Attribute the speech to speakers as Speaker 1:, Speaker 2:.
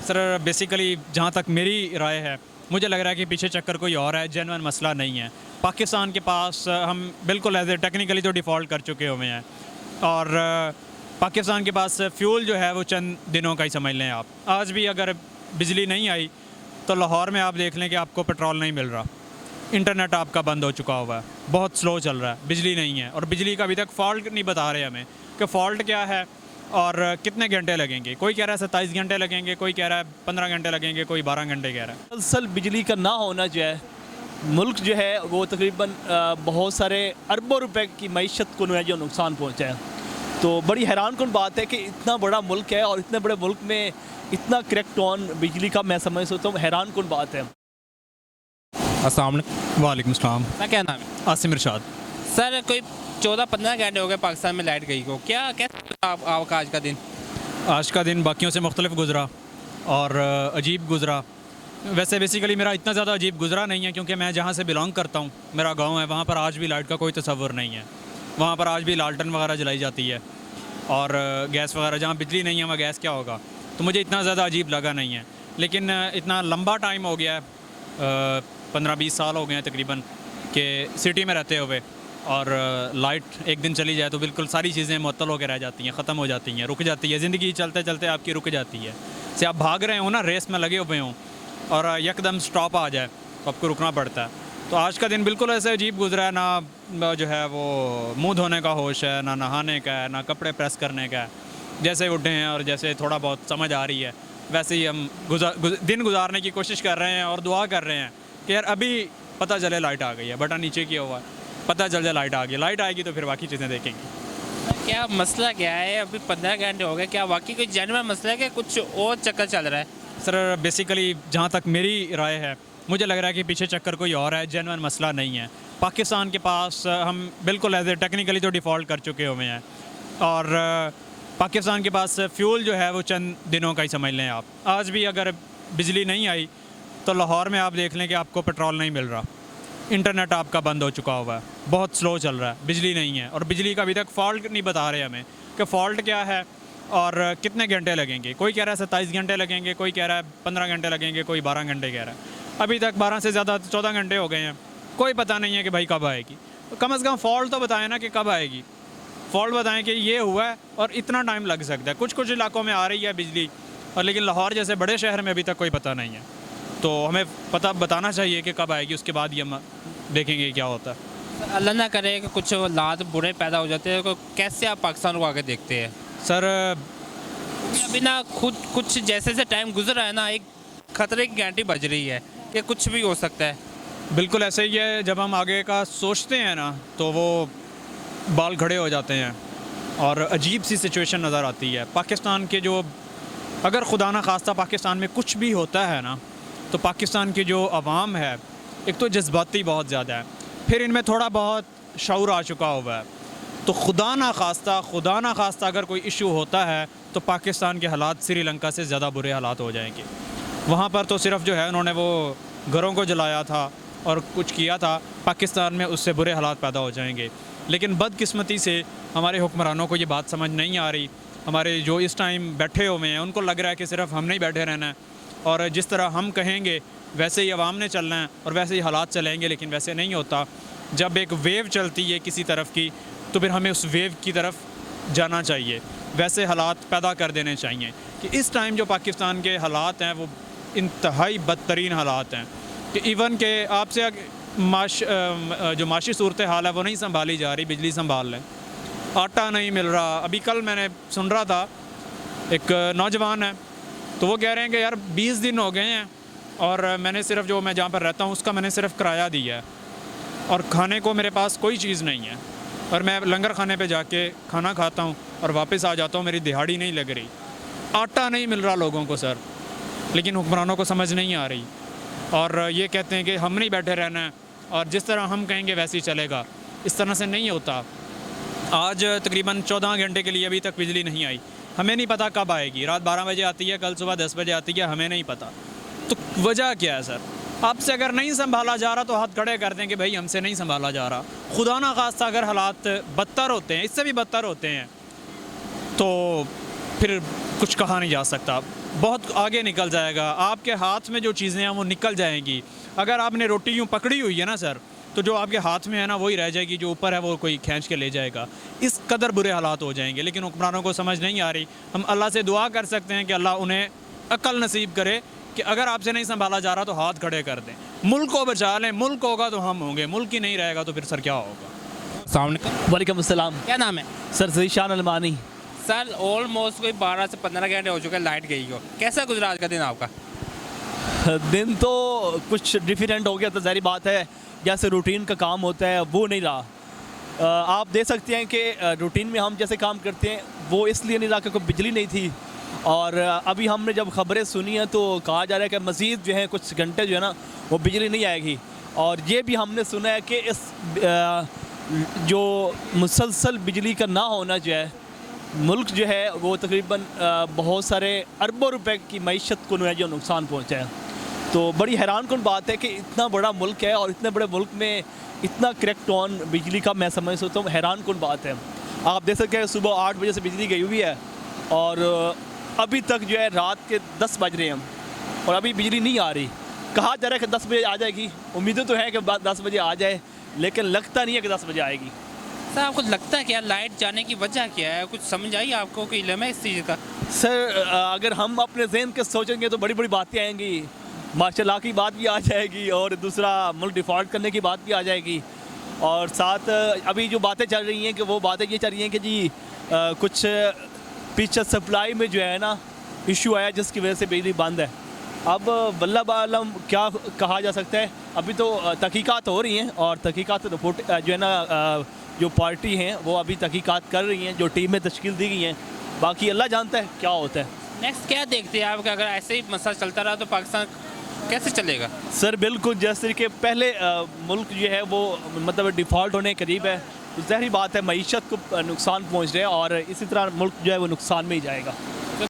Speaker 1: Sir basically जहाँ तक मेरी राय है, मुझे लग रहा है कि पीछे चक्कर कोई और है, जेन्युइन मसला नहीं है। पाकिस्तान के पास हम बिल्कुल एज ए टेक्निकली तो डिफ़ॉल्ट कर चुके हुए हैं और पाकिस्तान के पास फ्यूल जो है वो चंद दिनों का ही समझ लें आप। आज भी अगर बिजली नहीं आई तो लाहौर में आप देख लें कि आपको पेट्रोल नहीं मिल रहा, इंटरनेट आपका बंद हो चुका हुआ है, बहुत स्लो चल रहा है, बिजली नहीं है और बिजली का अभी तक फ़ॉल्ट नहीं बता रहे हमें कि फ़ॉल्ट क्या है और कितने घंटे लगेंगे। कोई कह रहा है 27 घंटे लगेंगे, कोई कह रहा है 15 घंटे लगेंगे, कोई 12 घंटे कह रहा है।
Speaker 2: मुसलसल बिजली का ना होना जो है, मुल्क जो है वो तकरीबन बहुत सारे अरबों रुपए की मईशत को जो नुकसान पहुँचा है। तो बड़ी हैरान कुन बात है कि इतना बड़ा मुल्क है और इतने बड़े मुल्क में इतना क्रैक्ड ऑन बिजली का मैं समझ सकता हूँ, हैरान कुन बात है।
Speaker 3: अस्सलाम वालेकुम।
Speaker 1: वालेकुम सलाम।
Speaker 3: मैं क्या नाम है?
Speaker 1: आसिम इरशाद।
Speaker 3: सर कोई 14-15 घंटे हो गए पाकिस्तान में लाइट गई को, क्या कैसे आपका आज का दिन?
Speaker 1: आज का दिन बाकियों से मुख्तलिफ गुज़रा और अजीब गुज़रा। वैसे बेसिकली मेरा इतना ज़्यादा अजीब गुज़रा नहीं है क्योंकि मैं जहाँ से बिलोंग करता हूँ, मेरा गांव है, वहाँ पर आज भी लाइट का कोई तसव्वुर नहीं है। वहाँ पर आज भी लालटन वगैरह जलाई जाती है और गैस वगैरह, जहाँ बिजली नहीं है वहाँ गैस क्या होगा। तो मुझे इतना ज़्यादा अजीब लगा नहीं है, लेकिन इतना लंबा टाइम हो गया है, 15-20 साल हो गए हैं तकरीबन कि सिटी में रहते हुए, और लाइट एक दिन चली जाए तो बिल्कुल सारी चीज़ें मुअत्तल होकर रह जाती हैं, ख़त्म हो जाती हैं, रुक जाती है। ज़िंदगी चलते चलते आपकी रुक जाती है। से आप भाग रहे हो ना, रेस में लगे हुए हों और यकदम स्टॉप आ जाए तो आपको रुकना पड़ता है। तो आज का दिन बिल्कुल ऐसे अजीब गुजरा है, ना जो है वो मुंह धोने का होश है, ना नहाने का है, ना कपड़े प्रेस करने का है। जैसे उठे हैं और जैसे थोड़ा बहुत समझ आ रही है वैसे ही हम दिन गुजारने की कोशिश कर रहे हैं और दुआ कर रहे हैं कि यार अभी पता चले लाइट आ गई है, बटन नीचे किया हुआ है, पता चल जाए लाइट आ गई। लाइट आएगी तो फिर बाकी चीज़ें देखेंगे।
Speaker 3: क्या मसला क्या है? अभी 15 घंटे हो गए, क्या वाकई कोई जेन्युइन मसला है कि कुछ और चक्कर चल रहा है?
Speaker 1: सर बेसिकली जहाँ तक मेरी राय है, मुझे लग रहा है कि पीछे चक्कर कोई और है, जेन्युइन मसला नहीं है। पाकिस्तान के पास हम बिल्कुल एज ए टेक्निकली तो डिफ़ॉल्ट कर चुके हुए हैं और पाकिस्तान के पास फ्यूल जो है वो चंद दिनों का ही समझ लें आप। आज भी अगर बिजली नहीं आई तो लाहौर में आप देख लें कि आपको पेट्रोल नहीं मिल रहा, इंटरनेट आपका बंद हो चुका हुआ है, बहुत स्लो चल रहा है, बिजली नहीं है और बिजली का अभी तक फ़ॉल्ट नहीं बता रहे हमें कि फ़ॉल्ट क्या है और कितने घंटे लगेंगे। कोई कह रहा है 27 घंटे लगेंगे, कोई कह रहा है 15 घंटे लगेंगे, कोई 12 घंटे कह रहा है। अभी तक 12 से ज़्यादा 14 घंटे हो गए हैं, कोई पता नहीं है कि भाई कब आएगी। तो कम से कम फ़ॉल्ट तो बताएं ना कि कब आएगी, फ़ॉल्ट बताएं कि ये हुआ है और इतना टाइम लग सकता है। कुछ कुछ इलाकों में आ रही है बिजली और लेकिन लाहौर जैसे बड़े शहर में अभी तक कोई पता नहीं है। तो हमें पता बताना चाहिए कि कब आएगी, उसके बाद ये हम देखेंगे क्या होता है।
Speaker 3: अल्लाह ना करे कि कुछ हालात बुरे पैदा हो जाते हैं, तो कैसे आप पाकिस्तान को आगे देखते हैं?
Speaker 1: सर
Speaker 3: अभी ना खुद कुछ जैसे जैसे टाइम गुजर रहा है ना, एक खतरे की घंटी बज रही है कि कुछ भी हो सकता है।
Speaker 1: बिल्कुल ऐसे ही है, जब हम आगे का सोचते हैं ना तो वो बाल खड़े हो जाते हैं और अजीब सी सिचुएशन नज़र आती है। पाकिस्तान के जो, अगर खुदा ना खास्ता पाकिस्तान में कुछ भी होता है ना, तो पाकिस्तान की जो आवाम है, एक तो जज्बाती बहुत ज़्यादा है, फिर इनमें थोड़ा बहुत शऊर आ चुका हुआ है। तो खुदा ना खास्ता अगर कोई इशू होता है तो पाकिस्तान के हालात श्रीलंका से ज़्यादा बुरे हालात हो जाएंगे। वहाँ पर तो सिर्फ जो है उन्होंने वो घरों को जलाया था और कुछ किया था, पाकिस्तान में उससे बुरे हालात पैदा हो जाएंगे। लेकिन बदकिस्मती से हमारे हुक्मरानों को ये बात समझ नहीं आ रही। हमारे जो इस टाइम बैठे हुए हैं उनको लग रहा है कि सिर्फ हमने ही बैठे रहना है और जिस तरह हम कहेंगे वैसे ही अवाम ने चलना है और वैसे ही हालात चलेंगे, लेकिन वैसे नहीं होता। जब एक वेव चलती है किसी तरफ की तो फिर हमें उस वेव की तरफ जाना चाहिए, वैसे हालात पैदा कर देने चाहिए कि इस टाइम जो पाकिस्तान के हालात हैं वो इंतहाई बदतरीन हालात हैं कि इवन के आपसे जो माशी सूरत हाल है वो नहीं संभाली जा रही, बिजली संभाल लें, आटा नहीं मिल रहा। अभी कल मैंने सुन रहा था, एक नौजवान है तो वो कह रहे हैं कि यार 20 दिन हो गए हैं और मैंने सिर्फ जो मैं जहाँ पर रहता हूँ उसका मैंने सिर्फ किराया दिया है और खाने को मेरे पास कोई चीज़ नहीं है और मैं लंगर खाने पे जाके खाना खाता हूँ और वापस आ जाता हूँ, मेरी दिहाड़ी नहीं लग रही। आटा नहीं मिल रहा लोगों को सर, लेकिन हुक्मरानों को समझ नहीं आ रही और ये कहते हैं कि हम नहीं बैठे रहना है और जिस तरह हम कहेंगे वैसे ही चलेगा। इस तरह से नहीं होता। आज तकरीबन 14 घंटे के लिए अभी तक बिजली नहीं आई, हमें नहीं पता कब आएगी। रात 12 बजे आती है, कल सुबह 10 बजे आती है, हमें नहीं पता। तो वजह क्या है सर? आपसे अगर नहीं संभाला जा रहा तो हाथ खड़े कर दें कि भाई हमसे नहीं संभाला जा रहा। खुदा ना खास्ता अगर हालात बदतर होते हैं, इससे भी बदतर होते हैं, तो फिर कुछ कहा नहीं जा सकता। बहुत आगे निकल जाएगा। आपके हाथ में जो चीज़ें हैं वो निकल जाएंगी। अगर आपने रोटी यूँ पकड़ी हुई है ना सर, तो जो आपके हाथ में है ना वही रह जाएगी, जो ऊपर है वो कोई खींच के ले जाएगा। इस कदर बुरे हालात हो जाएंगे। लेकिन हुक्मरानों को समझ नहीं आ रही। हम अल्लाह से दुआ कर सकते हैं कि अल्लाह उन्हें अक्ल नसीब करे कि अगर आपसे नहीं संभाला जा रहा तो हाथ खड़े कर दें, मुल्क को बचा लें। मुल्क होगा तो हम होंगे, मुल्क ही नहीं रहेगा तो फिर सर क्या होगा।
Speaker 3: सामने
Speaker 2: वालेकुम अस्सलाम।
Speaker 3: क्या नाम है
Speaker 2: सर ज़ीशान अलमानी।
Speaker 3: सर? ऑलमोस्ट कोई 12 से 15 घंटे हो चुके हैं लाइट गई हो, कैसा गुजरा आज का दिन आपका?
Speaker 2: दिन तो कुछ डिफरेंट हो गया, तो ज़ाहिर बात है जैसे रूटीन का काम होता है वो नहीं रहा। आप देख सकते हैं कि रूटीन में हम जैसे काम करते हैं वो इसलिए नहीं रहा क्योंकि बिजली नहीं थी। और अभी हमने जब खबरें सुनी हैं तो कहा जा रहा है कि मज़ीद जो है कुछ घंटे जो है ना वो बिजली नहीं आएगी। और ये भी हमने सुना है कि इस जो मुसलसल बिजली का ना होना जो है, मुल्क जो है वो तकरीबन बहुत सारे अरबों रुपए की मईशत को जो नुकसान पहुँचा है। तो बड़ी हैरान कन बात है कि इतना बड़ा मुल्क है और इतने बड़े मुल्क में इतना क्रैक्ड ऑन बिजली का मैं समझ सकता हूँ, हैरान कन बात है। आप देख सकते हैं सुबह 8 बजे से बिजली गई हुई है और अभी तक जो है रात के 10 बज रहे हैं और अभी बिजली नहीं आ रही। कहा जा रहा है कि 10 बजे आ जाएगी, उम्मीदें तो है कि 10 बजे आ जाए, लेकिन लगता नहीं है कि 10 बजे आएगी।
Speaker 3: सर आपको लगता है क्या लाइट जाने की वजह क्या है? कुछ समझ आई आपको, कोई इल्म है इस चीज़ का?
Speaker 2: सर अगर हम अपने जहन के सोचेंगे तो बड़ी बड़ी बातें आएंगी, माशाल्लाह की बात भी आ जाएगी और दूसरा मुल्क डिफ़ॉल्ट करने की बात भी आ जाएगी। और साथ अभी जो बातें चल रही हैं कि वो बातें ये चल रही हैं कि जी कुछ पीछे सप्लाई में जो है ना इशू आया जिसकी वजह से बिजली बंद है। अब वल्लाह आलम क्या कहा जा सकता है। अभी तो तहकीकात हो रही हैं और तहकीकात रिपोर्ट जो है ना जो पार्टी हैं वो अभी तहकीकात कर रही हैं, जो टीमें तश्कील दी गई हैं। बाकी अल्लाह जानता है क्या होता है।
Speaker 3: नेक्स्ट क्या देखते हैं आप कि अगर ऐसे ही मसला चलता रहा तो पाकिस्तान कैसे चलेगा?
Speaker 2: सर बिल्कुल, जैसे कि पहले मुल्क जो है वो मतलब डिफ़ॉल्ट होने के करीब है, तो ज़ाहिर बात है मईशत को नुकसान पहुँच रहा है और इसी तरह मुल्क जो है वो नुकसान में ही जाएगा।